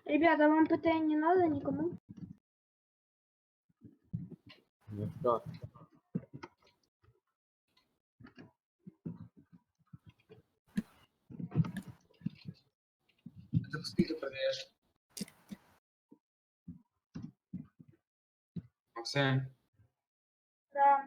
Ребята, вам ПТ не надо никому? Ніхто. Ти скільки продаєш? Максим, Да.